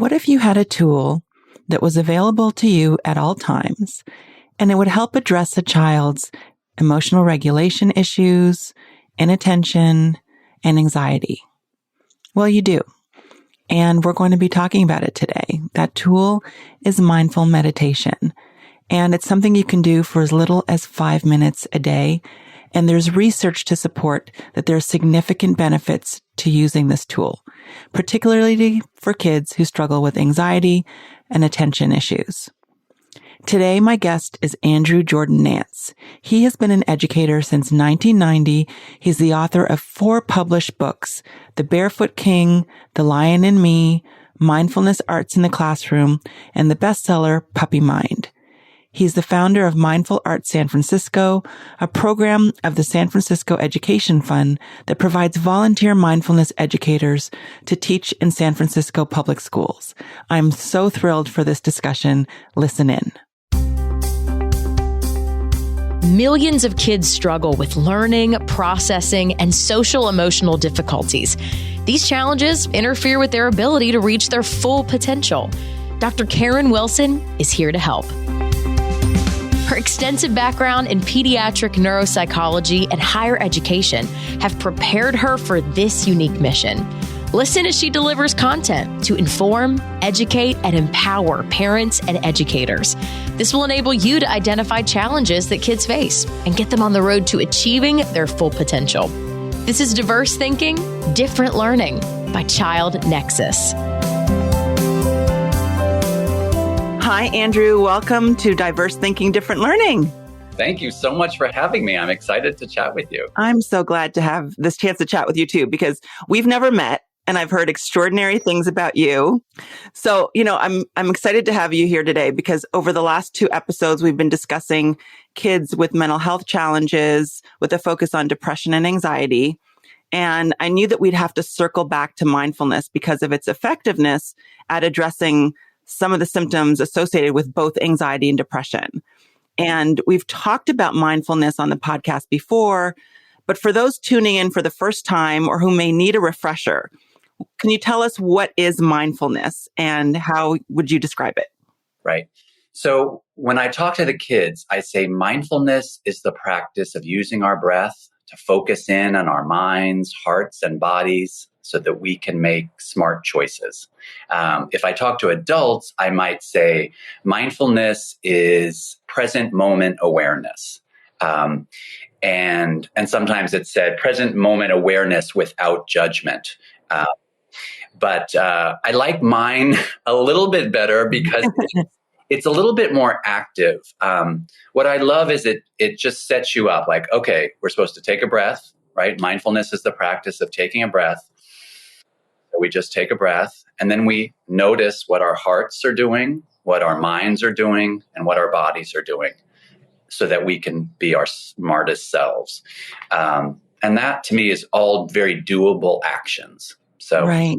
What if you had a tool that was available to you at all times, and it would help address a child's emotional regulation issues, inattention, and anxiety? Well, you do. And we're going to be talking about it today. That tool is mindful meditation. And it's something you can do for as little as 5 minutes a day. And there's research to support that there are significant benefits to using this tool, particularly for kids who struggle with anxiety and attention issues. Today, my guest is Andrew Jordan Nance. He has been an educator since 1990. He's the author of 4 published books, The Barefoot King, The Lion in Me, Mindfulness Arts in the Classroom, and the bestseller Puppy Mind. He's the founder of Mindful Arts San Francisco, a program of the San Francisco Education Fund that provides volunteer mindfulness educators to teach in San Francisco public schools. I'm so thrilled for this discussion. Listen in. Millions of kids struggle with learning, processing, and social emotional difficulties. These challenges interfere with their ability to reach their full potential. Dr. Karen Wilson is here to help. Her extensive background in pediatric neuropsychology and higher education have prepared her for this unique mission. Listen as she delivers content to inform, educate, and empower parents and educators. This will enable you to identify challenges that kids face and get them on the road to achieving their full potential. This is Diverse Thinking, Different Learning by Child Nexus. Hi, Andrew. Welcome to Diverse Thinking, Different Learning. Thank you so much for having me. I'm excited to chat with you. I'm so glad to have this chance to chat with you too, because we've never met. And I've heard extraordinary things about you. So, I'm excited to have you here today because over the last 2 episodes, we've been discussing kids with mental health challenges with a focus on depression and anxiety. And I knew that we'd have to circle back to mindfulness because of its effectiveness at addressing some of the symptoms associated with both anxiety and depression. And we've talked about mindfulness on the podcast before, but for those tuning in for the first time or who may need a refresher, can you tell us what is mindfulness and how would you describe it? Right. So when I talk to the kids, I say mindfulness is the practice of using our breath to focus in on our minds, hearts, and bodies so that we can make smart choices. If I talk to adults, I might say mindfulness is present moment awareness. And sometimes it's said present moment awareness without judgment. But I like mine a little bit better because it's a little bit more active. What I love is it just sets you up like, okay, we're supposed to take a breath, right? Mindfulness is the practice of taking a breath. So we just take a breath and then we notice what our hearts are doing, what our minds are doing, and what our bodies are doing so that we can be our smartest selves. And that to me is all very doable actions. So, right.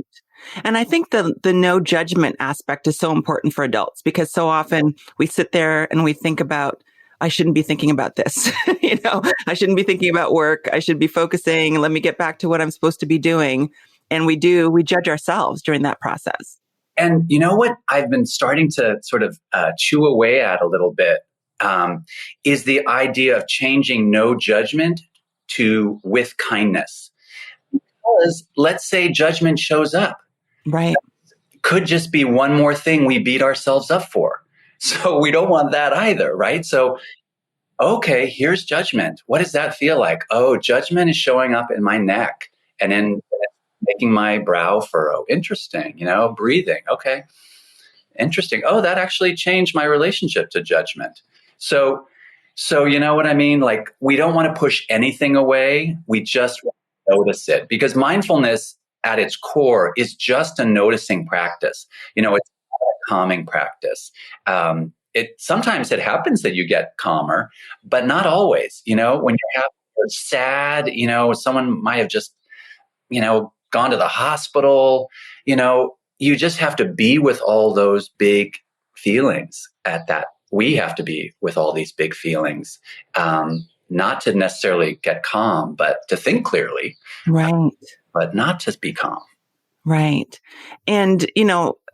And I think the no judgment aspect is so important for adults because so often we sit there and we think about, I shouldn't be thinking about this. I shouldn't be thinking about work. I should be focusing. Let me get back to what I'm supposed to be doing. And we judge ourselves during that process. And you know what I've been starting to sort of chew away at a little bit is the idea of changing no judgment to with kindness. Because let's say judgment shows up. Right. Could just be one more thing we beat ourselves up for. So we don't want that either, right? So, okay, here's judgment. What does that feel like? Oh, judgment is showing up in my neck and then making my brow furrow. Interesting, breathing. Okay, interesting. Oh, that actually changed my relationship to judgment. So you know what I mean? Like we don't want to push anything away. We just want to notice it because mindfulness at its core is just a noticing practice. It's not a calming practice. Sometimes it happens that you get calmer, but not always. When you're sad, someone might have just, gone to the hospital, you just have to be with all those big feelings at that. We have to be with all these big feelings, not to necessarily get calm, but to think clearly. Right. But not to be calm. Right. And,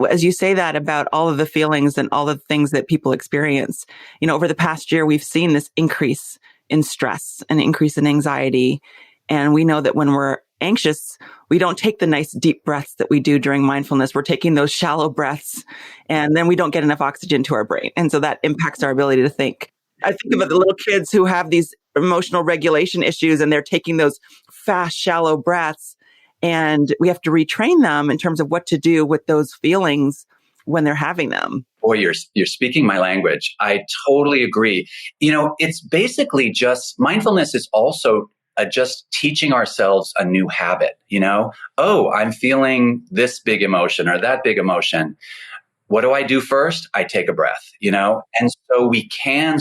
as you say that about all of the feelings and all the things that people experience, over the past year, we've seen this increase in stress and increase in anxiety. And we know that when we're anxious, we don't take the nice deep breaths that we do during mindfulness. We're taking those shallow breaths, and then we don't get enough oxygen to our brain. And so that impacts our ability to think. I think about the little kids who have these emotional regulation issues, and they're taking those fast, shallow breaths. And we have to retrain them in terms of what to do with those feelings when they're having them. Boy, you're speaking my language. I totally agree. It's basically just mindfulness is also just teaching ourselves a new habit. Oh, I'm feeling this big emotion or that big emotion. What do I do first? I take a breath, and so we can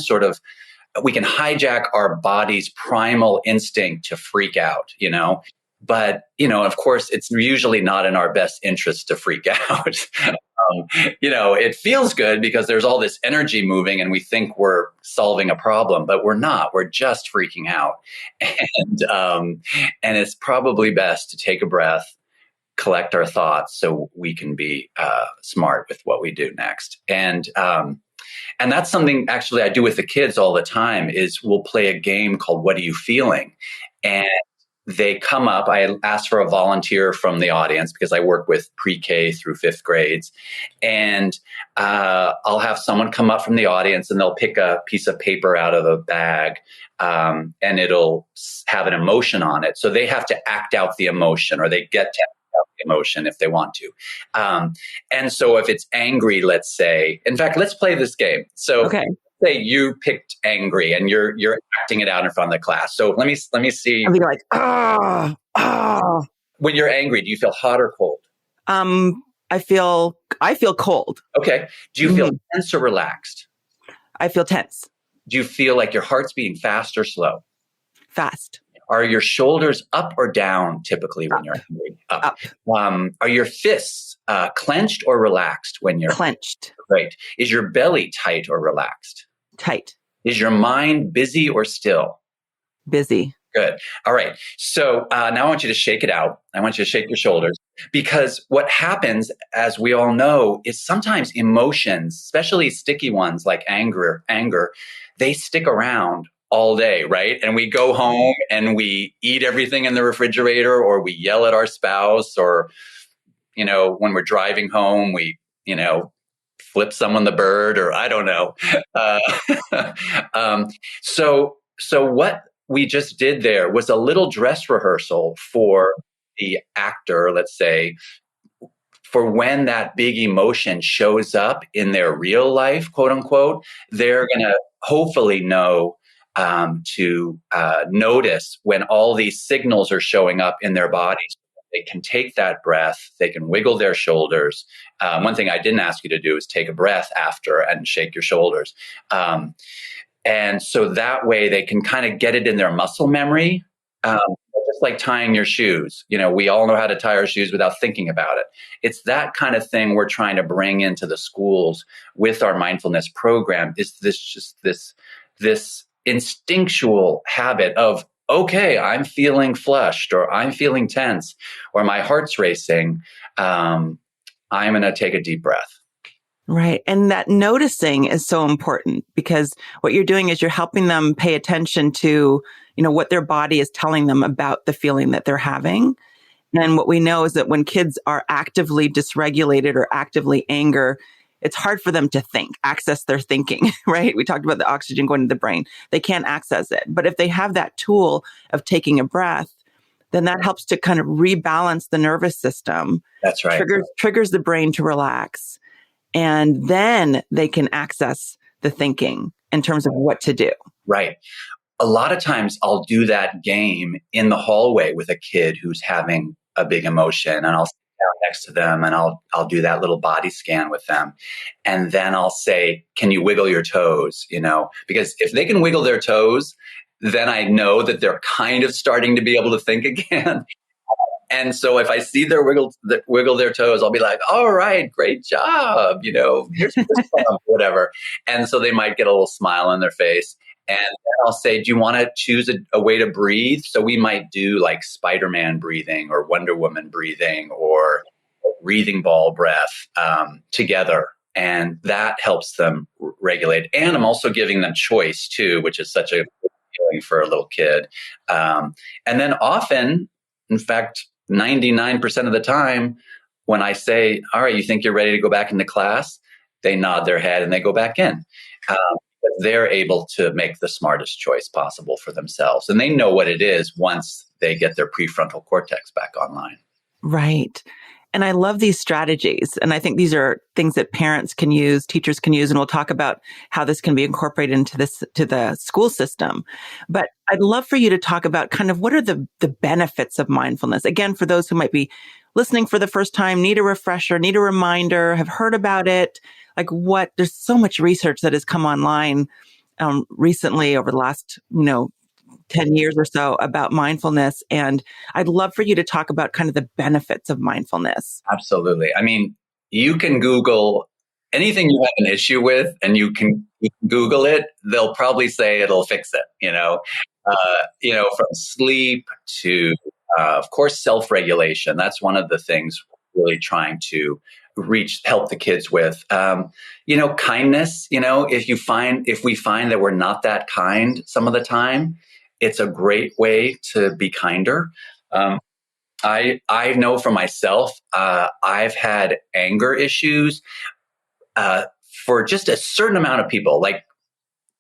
hijack our body's primal instinct to freak out, But, of course, it's usually not in our best interest to freak out. It feels good because there's all this energy moving and we think we're solving a problem, but we're not. We're just freaking out. And it's probably best to take a breath, collect our thoughts so we can be smart with what we do next. And that's something actually I do with the kids all the time is we'll play a game called What Are You Feeling? And they come up, I ask for a volunteer from the audience because I work with pre-K through fifth grades. And I'll have someone come up from the audience and they'll pick a piece of paper out of a bag and it'll have an emotion on it. So they have to act out the emotion, or they get to act out the emotion if they want to. And so if it's angry, let's say, in fact, let's play this game. So okay. Say you picked angry and you're acting it out in front of the class. So let me see. I'll be like, ah. When you're angry, do you feel hot or cold? I feel cold. Okay. Do you feel tense or relaxed? I feel tense. Do you feel like your heart's beating fast or slow? Fast. Are your shoulders up or down typically when you're angry? Up. Are your fists clenched or relaxed when you're clenched? Great. Is your belly tight or relaxed? Tight. Is your mind busy or still? Busy. Good. All right. So now I want you to shake it out. I want you to shake your shoulders, because what happens, as we all know, is sometimes emotions, especially sticky ones like anger, they stick around all day, right? And we go home and we eat everything in the refrigerator, or we yell at our spouse, or, when we're driving home, we, flip someone the bird, or I don't know. So what we just did there was a little dress rehearsal for the actor, let's say, for when that big emotion shows up in their real life, quote unquote, they're going to hopefully know to notice when all these signals are showing up in their bodies. They can take that breath. They can wiggle their shoulders. One thing I didn't ask you to do is take a breath after and shake your shoulders. And so that way they can kind of get it in their muscle memory, just like tying your shoes. We all know how to tie our shoes without thinking about it. It's that kind of thing we're trying to bring into the schools with our mindfulness program, is this instinctual habit of, okay, I'm feeling flushed, or I'm feeling tense, or my heart's racing. I'm going to take a deep breath. Right. And that noticing is so important, because what you're doing is you're helping them pay attention to, what their body is telling them about the feeling that they're having. And what we know is that when kids are actively dysregulated or actively anger, it's hard for them to access their thinking, right? We talked about the oxygen going to the brain. They can't access it. But if they have that tool of taking a breath, then that helps to kind of rebalance the nervous system. That's right. Triggers the brain to relax. And then they can access the thinking in terms of what to do. Right. A lot of times I'll do that game in the hallway with a kid who's having a big emotion, and I'll down next to them and I'll do that little body scan with them. And then I'll say, can you wiggle your toes? Because if they can wiggle their toes, then I know that they're kind of starting to be able to think again. And so if I see their wiggle their toes, I'll be like, all right, great job. Here's whatever. And so they might get a little smile on their face. And then I'll say, do you want to choose a way to breathe? So we might do like Spider-Man breathing or Wonder Woman breathing, or, breathing ball breath together. And that helps them regulate. And I'm also giving them choice too, which is such a good feeling for a little kid. And then often, in fact, 99% of the time, when I say, all right, you think you're ready to go back into class? They nod their head and they go back in. They're able to make the smartest choice possible for themselves. And they know what it is once they get their prefrontal cortex back online. Right. And I love these strategies. And I think these are things that parents can use, teachers can use, and we'll talk about how this can be incorporated into the school system. But I'd love for you to talk about kind of what are the benefits of mindfulness? Again, for those who might be listening for the first time, need a refresher, need a reminder, have heard about it. Like there's so much research that has come online recently over the last, 10 years or so about mindfulness. And I'd love for you to talk about kind of the benefits of mindfulness. Absolutely. I mean, you can Google anything you have an issue with and you can Google it. They'll probably say it'll fix it, from sleep to, of course, self-regulation. That's one of the things we're really trying to help the kids with. Kindness, if we find that we're not that kind some of the time, it's a great way to be kinder. I know for myself, I've had anger issues for just a certain amount of people. Like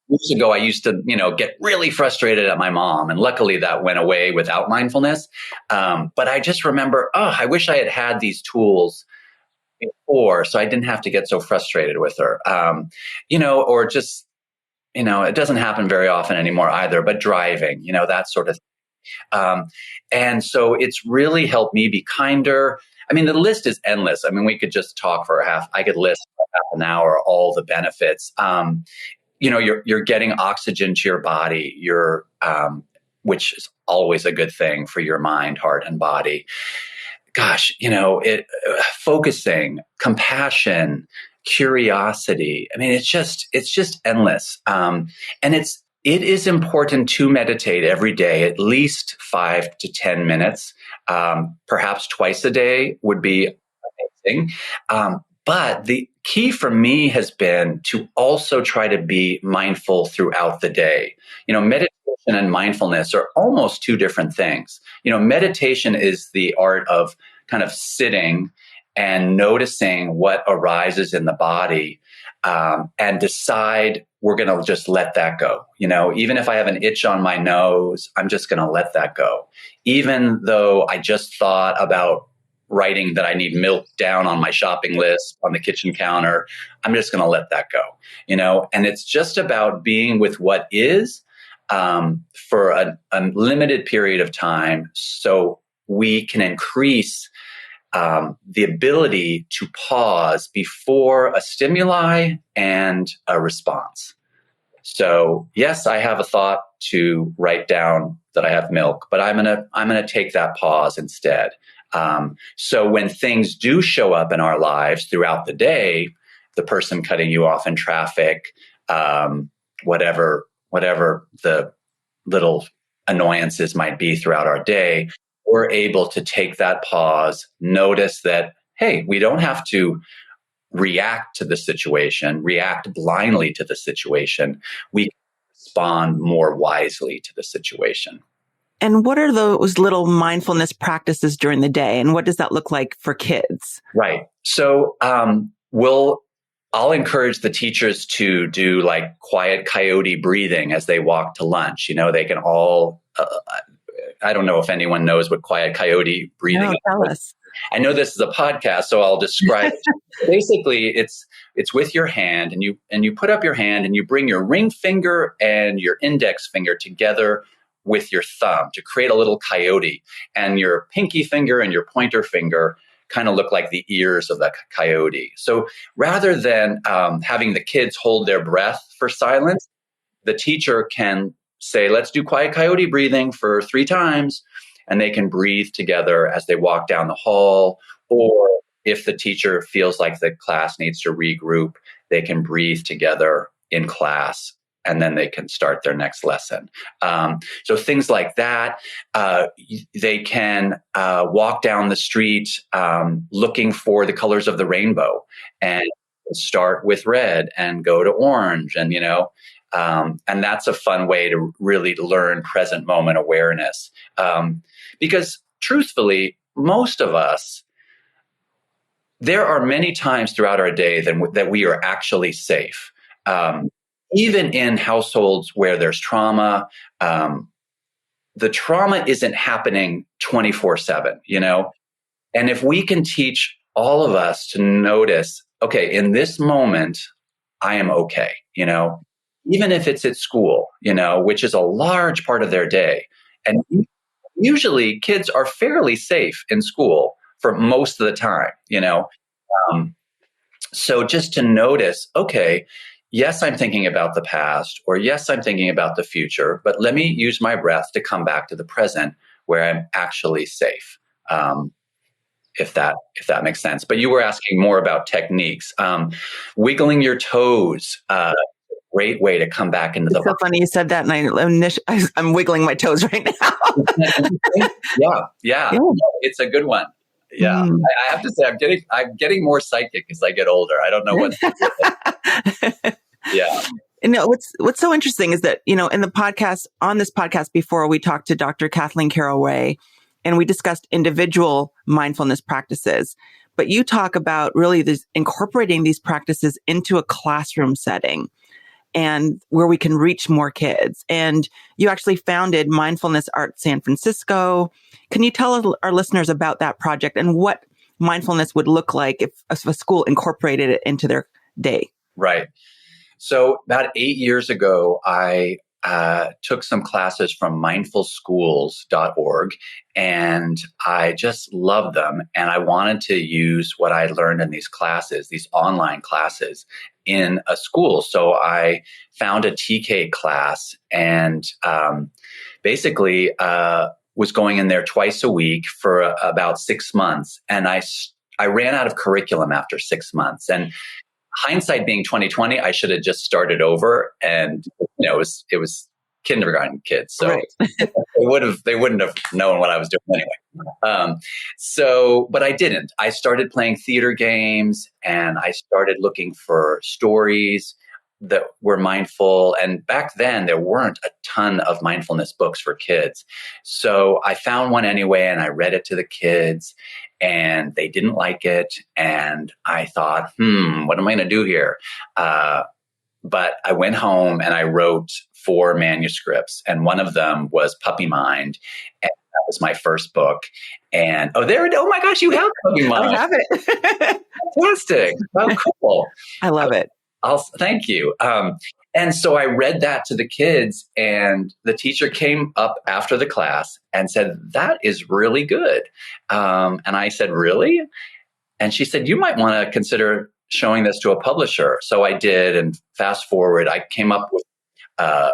years ago, I used to, get really frustrated at my mom, and luckily that went away without mindfulness. But I just remember, I wish I had these tools before, so I didn't have to get so frustrated with her. Or just, it doesn't happen very often anymore either, but driving, that sort of thing. And so it's really helped me be kinder. I mean, the list is endless. I mean, we could just talk I could list for half an hour, all the benefits. You're getting oxygen to your body, which is always a good thing for your mind, heart, and body. Gosh, focusing, compassion, curiosity. I mean, it's just endless. And it is important to meditate every day, at least 5 to 10 minutes. Perhaps twice a day would be amazing. But the key for me has been to also try to be mindful throughout the day. Meditation and mindfulness are almost two different things. Meditation is the art of kind of sitting and noticing what arises in the body, and decide we're going to just let that go. Even if I have an itch on my nose, I'm just going to let that go. Even though I just thought about writing that I need milk down on my shopping list on the kitchen counter, I'm just going to let that go. And it's just about being with what is for a limited period of time, so we can increase the ability to pause before a stimuli and a response. So yes, I have a thought to write down that I have milk, but I'm gonna take that pause instead. So when things do show up in our lives throughout the day, the person cutting you off in traffic, whatever the little annoyances might be throughout our day, we're able to take that pause, notice that, hey, we don't have to react to the situation, react blindly to the situation. We respond more wisely to the situation. And what are those little mindfulness practices during the day? And what does that look like for kids? Right. So I'll encourage the teachers to do like quiet coyote breathing as they walk to lunch. They can all, I don't know if anyone knows what quiet coyote breathing is. Tell us. I know this is a podcast, so I'll describe it. Basically, it's with your hand, and you put up your hand and you bring your ring finger and your index finger together with your thumb to create a little coyote, and your pinky finger and your pointer finger kind of look like the ears of the coyote. So rather than having the kids hold their breath for silence, the teacher can say, let's do quiet coyote breathing for 3 times. And they can breathe together as they walk down the hall. Or if the teacher feels like the class needs to regroup, they can breathe together in class and then they can start their next lesson. So things like that. They can walk down the street looking for the colors of the rainbow and start with red and go to orange, and and that's a fun way to really learn present moment awareness. Because truthfully, most of us, there are many times throughout our day that we are actually safe. Even in households where there's trauma, the trauma isn't happening 24/7, And if we can teach all of us to notice, okay, in this moment, I am okay, even if it's at school, which is a large part of their day. And usually kids are fairly safe in school for most of the time, So just to notice, okay, yes, I'm thinking about the past, or yes, I'm thinking about the future, but let me use my breath to come back to the present where I'm actually safe. If that makes sense. But you were asking more about techniques. Wiggling your toes, great way to come back into the body. So funny you said that, and I'm wiggling my toes right now. Yeah. It's a good one. Yeah, I have to say I'm getting more psychic as I get older. I don't know what. Yeah. What's so interesting is that, in the podcast, on this podcast before, we talked to Dr. Kathleen Carroll-Way, and we discussed individual mindfulness practices. But you talk about really incorporating these practices into a classroom setting and where we can reach more kids. And you actually founded Mindfulness Art San Francisco. Can you tell our listeners about that project and what mindfulness would look like if a school incorporated it into their day? Right. So about 8 years ago, I took some classes from mindfulschools.org, and I just loved them. And I wanted to use what I learned in these classes, these online classes, in a school. So I found a TK class and basically was going in there twice a week for about 6 months. And I ran out of curriculum after 6 months. And hindsight being 2020, I should have just started over. And it was kindergarten kids, so right. they wouldn't have known what I was doing anyway. But I didn't. I started playing theater games, and I started looking for stories that were mindful. And back then, there weren't a ton of mindfulness books for kids. So I found one anyway, and I read it to the kids, and they didn't like it. And I thought, what am I going to do here? But I went home and I wrote 4 manuscripts, and one of them was Puppy Mind. And that was my first book. And oh my gosh, you have Puppy Mind. I have it. Fantastic. Oh, cool. I love it. Thank you. And so I read that to the kids, and the teacher came up after the class and said, "That is really good." And I said, "Really?" And she said, "You might want to consider showing this to a publisher." So I did. And fast forward, I came up with a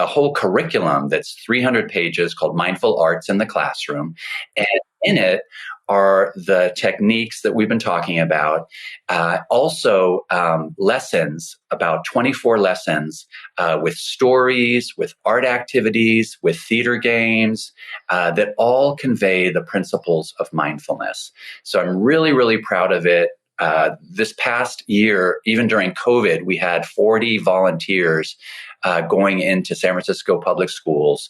whole curriculum that's 300 pages called Mindful Arts in the Classroom. And in it are the techniques that we've been talking about. Also lessons, about 24 lessons with stories, with art activities, with theater games that all convey the principles of mindfulness. So I'm really, really proud of it. This past year, even during COVID, we had 40 volunteers going into San Francisco public schools,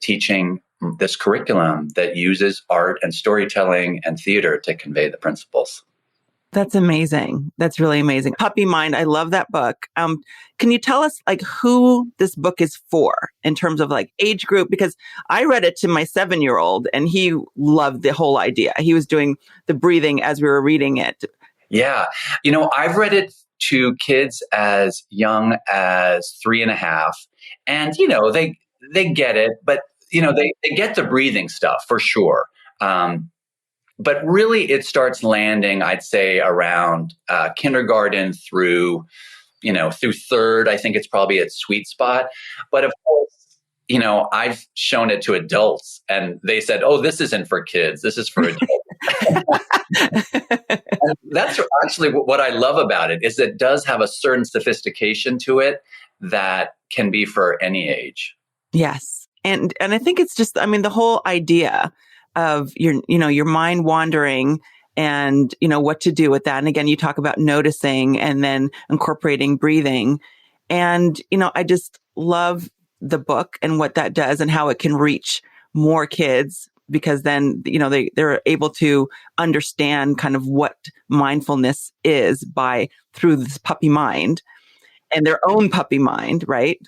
teaching this curriculum that uses art and storytelling and theater to convey the principles. That's amazing. That's really amazing. Puppy Mind. I love that book. Can you tell us who this book is for in terms of age group? Because I read it to my 7-year-old and he loved the whole idea. He was doing the breathing as we were reading it. Yeah. I've read it to kids as young as 3.5, and, they get it, but they get the breathing stuff for sure. But really it starts landing, I'd say, around kindergarten through 3rd. I think it's probably its sweet spot. But of course, I've shown it to adults and they said, "Oh, this isn't for kids. This is for adults." And that's actually what I love about it, is it does have a certain sophistication to it that can be for any age. Yes. And I think it's just, I mean, the whole idea of your mind wandering and, what to do with that. And again, you talk about noticing and then incorporating breathing. And, I just love the book and what that does and how it can reach more kids, because then, they're able to understand kind of what mindfulness is through this puppy mind and their own puppy mind, right?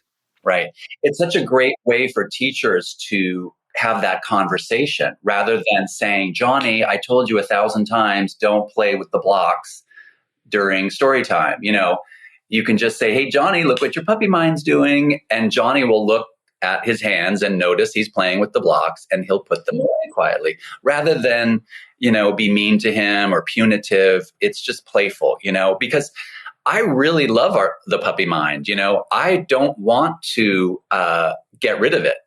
Right. It's such a great way for teachers to have that conversation rather than saying, Johnny, I told you 1,000 times, don't play with the blocks during story time. You can just say, hey, Johnny, look what your puppy mind's doing. And Johnny will look at his hands and notice he's playing with the blocks, and he'll put them away quietly rather than, be mean to him or punitive. It's just playful, because I really love the puppy mind. I don't want to get rid of it.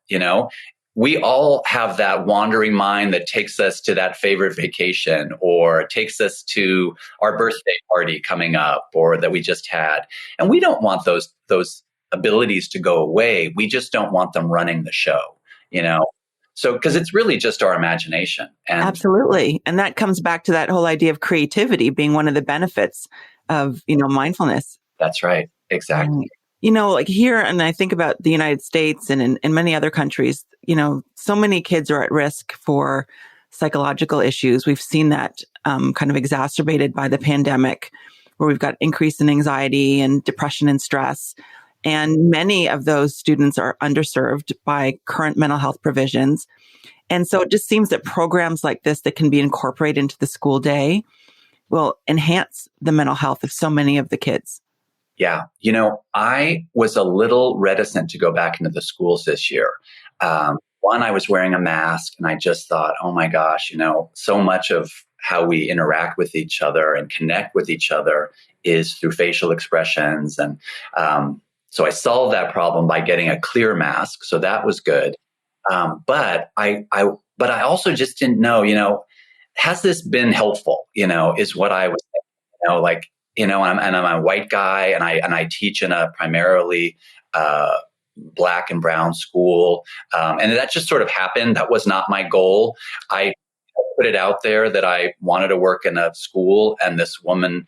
We all have that wandering mind that takes us to that favorite vacation or takes us to our birthday party coming up or that we just had. And we don't want those abilities to go away. We just don't want them running the show, So, because it's really just our imagination. And absolutely. And that comes back to that whole idea of creativity being one of the benefits of, mindfulness. That's right. Exactly. Like here, and I think about the United States and in many other countries, so many kids are at risk for psychological issues. We've seen that kind of exacerbated by the pandemic, where we've got increase in anxiety and depression and stress. And many of those students are underserved by current mental health provisions. And so it just seems that programs like this that can be incorporated into the school day will enhance the mental health of so many of the kids. Yeah. I was a little reticent to go back into the schools this year. One, I was wearing a mask and I just thought, oh my gosh, so much of how we interact with each other and connect with each other is through facial expressions. And so I solved that problem by getting a clear mask. So that was good. But I also just didn't know, has this been helpful, is what I was thinking, I'm a white guy and I teach in a primarily Black and brown school. And that just sort of happened. That was not my goal. I put it out there that I wanted to work in a school, and this woman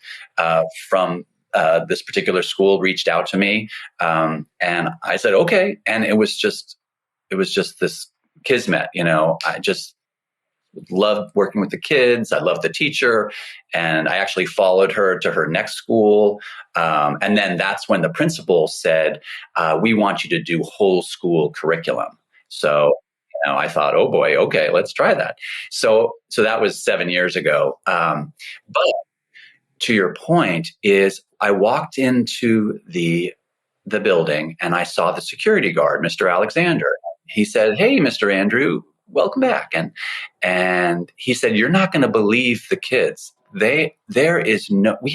from this particular school reached out to me. And I said, okay. And it was just this kismet, I just loved working with the kids. I loved the teacher, and I actually followed her to her next school. And then that's when the principal said, we want you to do whole school curriculum. So, I thought, oh boy, okay, let's try that. So that was 7 years ago. But to your point is I walked into the building and I saw the security guard, Mr. Alexander. He said, hey, Mr. Andrew, welcome back. And he said, you're not going to believe the kids. We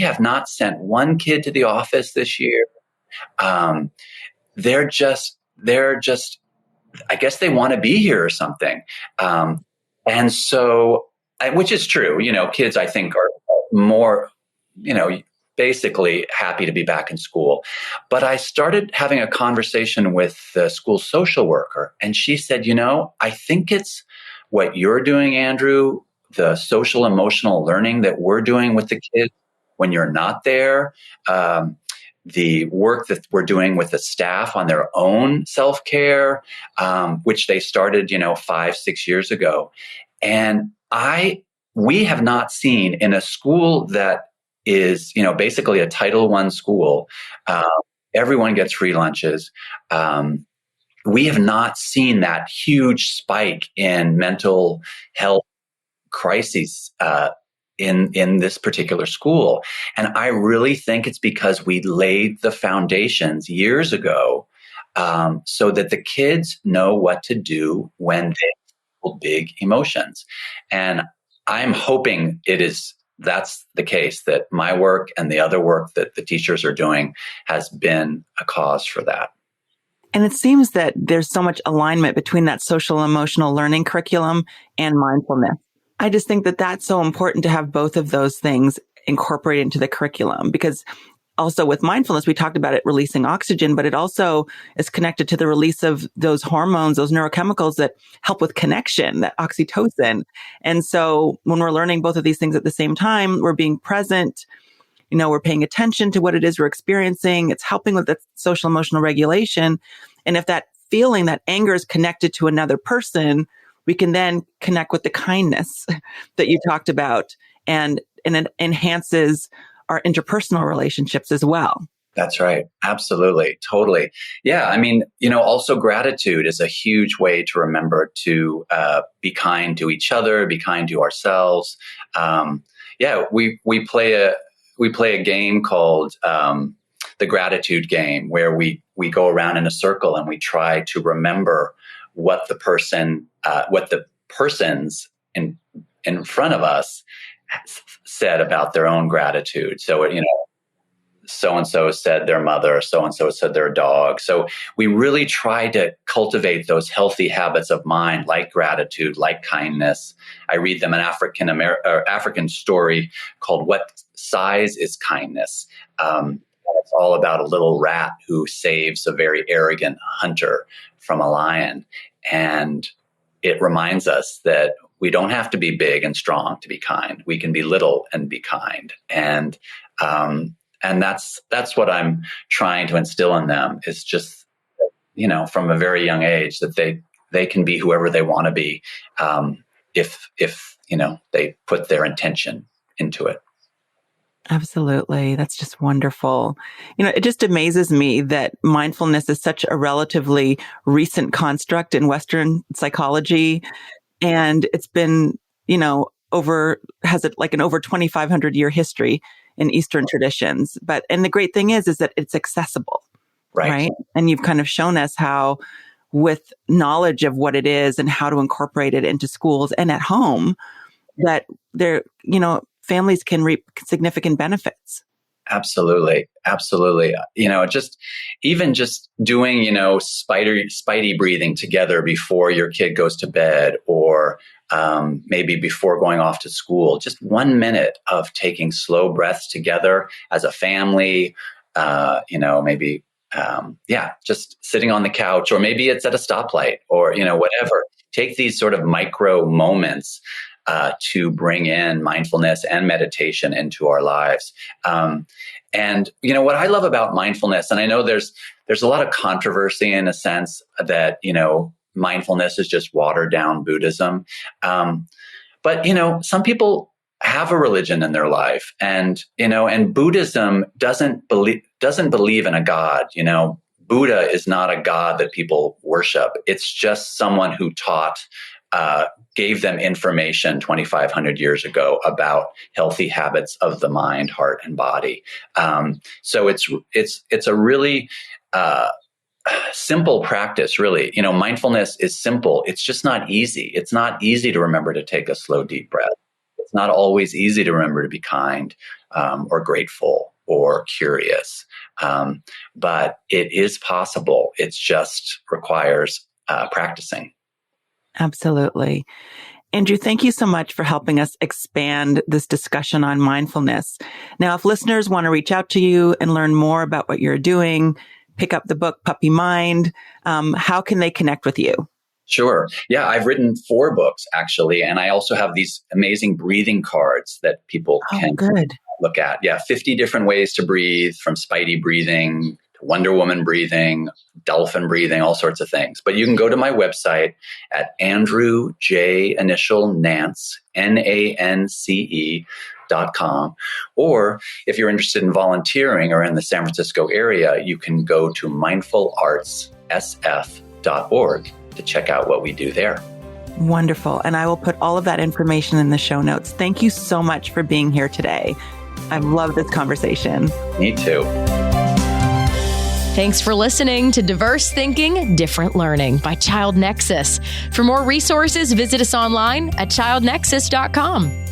have not sent one kid to the office this year. They're just, I guess they want to be here or something. And so, which is true, kids I think are more, basically happy to be back in school. But I started having a conversation with the school social worker, and she said, I think it's what you're doing, Andrew, the social emotional learning that we're doing with the kids when you're not there, the work that we're doing with the staff on their own self-care, which they started, 5-6 years ago. And we have not seen in a school that is, basically a Title I school. Everyone gets free lunches. We have not seen that huge spike in mental health crises in this particular school. And I really think it's because we laid the foundations years ago so that the kids know what to do when they feel big emotions. And I'm hoping that's the case, that my work and the other work that the teachers are doing has been a cause for that. And it seems that there's so much alignment between that social emotional learning curriculum and mindfulness. I just think that that's so important to have both of those things incorporated into the curriculum, because also with mindfulness, we talked about it releasing oxygen, but it also is connected to the release of those hormones, those neurochemicals that help with connection, that oxytocin. And so when we're learning both of these things at the same time, we're being present, we're paying attention to what it is we're experiencing. It's helping with the social emotional regulation. And if that feeling, that anger is connected to another person, we can then connect with the kindness that you talked about, and it enhances our interpersonal relationships as well. That's right. Absolutely. Totally. Yeah. I mean, also gratitude is a huge way to remember to be kind to each other, be kind to ourselves. We play a game called the gratitude game, where we go around in a circle and we try to remember what the persons in front of us said about their own gratitude. So, so-and-so said their mother, so-and-so said their dog. So we really try to cultivate those healthy habits of mind, like gratitude, like kindness. I read them an African story called What Size is Kindness? It's all about a little rat who saves a very arrogant hunter from a lion. And it reminds us that we don't have to be big and strong to be kind. We can be little and be kind. And that's what I'm trying to instill in them, is just, from a very young age, that they can be whoever they want to be, if they put their intention into it. Absolutely. That's just wonderful. It just amazes me that mindfulness is such a relatively recent construct in Western psychology. And it's been, has an over 2,500 year history in Eastern traditions. And the great thing is that it's accessible, right? And you've kind of shown us how, with knowledge of what it is and how to incorporate it into schools and at home, that families can reap significant benefits. Absolutely. Absolutely. Just doing, spidey breathing together before your kid goes to bed, or maybe before going off to school, just 1 minute of taking slow breaths together as a family, just sitting on the couch, or maybe it's at a stoplight, or, whatever. Take these sort of micro moments to bring in mindfulness and meditation into our lives. And what I love about mindfulness, and I know there's a lot of controversy in a sense that, mindfulness is just watered down Buddhism. But some people have a religion in their life, and Buddhism doesn't believe in a God. Buddha is not a God that people worship. It's just someone who gave them information 2,500 years ago about healthy habits of the mind, heart, and body. So it's a really simple practice, really. Mindfulness is simple. It's just not easy. It's not easy to remember to take a slow, deep breath. It's not always easy to remember to be kind, or grateful, or curious. But it is possible. It just requires practicing. Absolutely. Andrew, thank you so much for helping us expand this discussion on mindfulness. Now, if listeners want to reach out to you and learn more about what you're doing, pick up the book, Puppy Mind, how can they connect with you? Sure. Yeah, I've written 4 books, actually. And I also have these amazing breathing cards that people can look at. Yeah, 50 different ways to breathe, from spidey breathing to Wonder Woman breathing, dolphin breathing, all sorts of things. But you can go to my website at Andrew J. Initial Nance, NANCE.com. Or if you're interested in volunteering or in the San Francisco area, you can go to mindfulartssf.org to check out what we do there. Wonderful. And I will put all of that information in the show notes. Thank you so much for being here today. I've loved this conversation. Me too. Thanks for listening to Diverse Thinking, Different Learning by Child Nexus. For more resources, visit us online at childnexus.com.